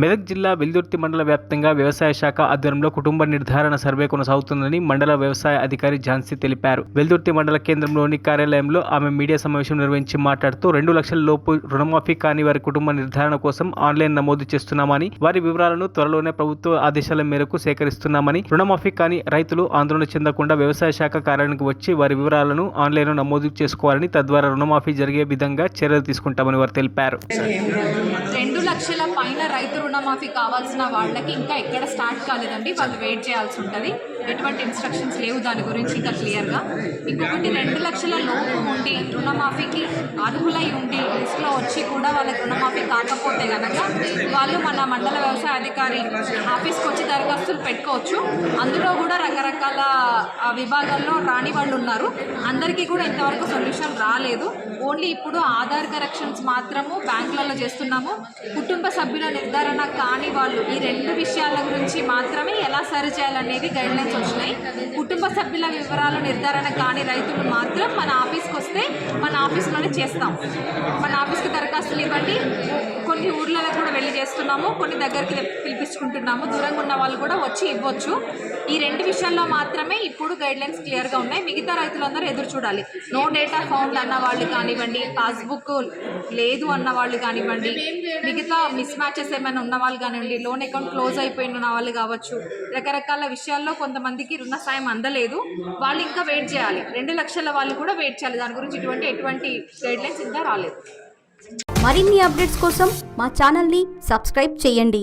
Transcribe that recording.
మెదక్ జిల్లా వెల్దుర్తి మండల వ్యాప్తంగా వ్యవసాయ శాఖ ఆధ్వర్యంలో కుటుంబ నిర్ధారణ సర్వే కొనసాగుతుందని మండల వ్యవసాయ అధికారి ఝాన్సీ తెలిపారు. వెల్దుర్తి మండల కేంద్రంలోని కార్యాలయంలో ఆమె మీడియా సమావేశం నిర్వహించి మాట్లాడుతూ 2 లక్షల లోపు రుణమాఫీ కాని వారి కుటుంబ నిర్ధారణ కోసం ఆన్లైన్ నమోదు చేస్తున్నామని, వారి వివరాలను త్వరలోనే ప్రభుత్వ ఆదేశాల మేరకు సేకరిస్తున్నామని, రుణమాఫీ కాని రైతులు ఆందోళన చెందకుండా వ్యవసాయ శాఖ కార్యాలయానికి వచ్చి వారి వివరాలను ఆన్లైన్లో నమోదు చేసుకోవాలని, తద్వారా రుణమాఫీ జరిగే విధంగా చర్యలు తీసుకుంటామని వారు తెలిపారు. 2 లక్షల పైన రైతు రుణమాఫీ కావాల్సిన వాళ్ళకి ఇంకా ఎక్కడ స్టార్ట్ కాలేదండి. వాళ్ళు వెయిట్ చేయాల్సి ఉంటుంది. ఎటువంటి ఇన్స్ట్రక్షన్స్ లేవు దాని గురించి ఇంకా క్లియర్గా. ఇంకొకటి 2 లక్షల లోపు ఉండి రుణమాఫీకి అర్హులై ఉండి లిస్ట్లో వచ్చి కూడా వాళ్ళకి రుణమాఫీ కాకపోతే కనుక వాళ్ళు మన మండల వ్యవసాయ అధికారి ఆఫీస్కి వచ్చి దరఖాస్తులు పెట్టుకోవచ్చు. అందులో కూడా రకరకాల విభాగాల్లో రాని వాళ్ళు ఉన్నారు. అందరికీ కూడా ఇంతవరకు సొల్యూషన్ రాలేదు. ఓన్లీ ఇప్పుడు ఆధార్ కరెక్షన్స్ మాత్రము బ్యాంకులలో చేస్తున్నాము. కుటుంబ సభ్యుల నిర్ధారణ కాని వాళ్ళు ఈ 2 విషయాల గురించి మాత్రమే ఎలా సరి చేయాలనేది గైడ్లైన్స్ వచ్చినాయి. కుటుంబ సభ్యుల వివరాలు నిర్ధారణ కాని రైతులు మాత్రం మన ఆఫీస్కి వస్తే మన ఆఫీస్లోనే చేస్తాం. మన ఆఫీస్కి దరఖాస్తులు ఇవ్వండి. కొన్ని ఊర్లలో కూడా వెళ్ళి చేస్తున్నాము, కొన్ని దగ్గరికి పిలిపించుకుంటున్నాము. దూరంగా ఉన్న వాళ్ళు కూడా వచ్చి ఇవ్వచ్చు. ఈ 2 విషయాల్లో మాత్రమే ఇప్పుడు గైడ్లైన్స్ క్లియర్గా ఉన్నాయి. మిగతా రైతులందరూ ఎదురు చూడాలి. నో డేటా ఫౌండ్ అన్న వాళ్ళు కానివ్వండి, పాస్బుక్ లేదు అన్న వాళ్ళు కానివ్వండి, మిగతా మిస్ మ్యాచెస్ ఏమైనా ఉన్న వాళ్ళు కానివ్వండి, లోన్ అకౌంట్ క్లోజ్ అయిపోయిన వాళ్ళు కావచ్చు, రకరకాల విషయాల్లో కొంతమందికి రుణ సాయం అందలేదు. వాళ్ళు ఇంకా వెయిట్ చేయాలి. 2 లక్షల వాళ్ళు కూడా వెయిట్ చేయాలి. దాని గురించి ఎటువంటి గైడ్లైన్స్ ఇంకా రాలేదు. మరిన్ని అప్డేట్స్ కోసం మా ఛానల్ని సబ్స్క్రైబ్ చేయండి.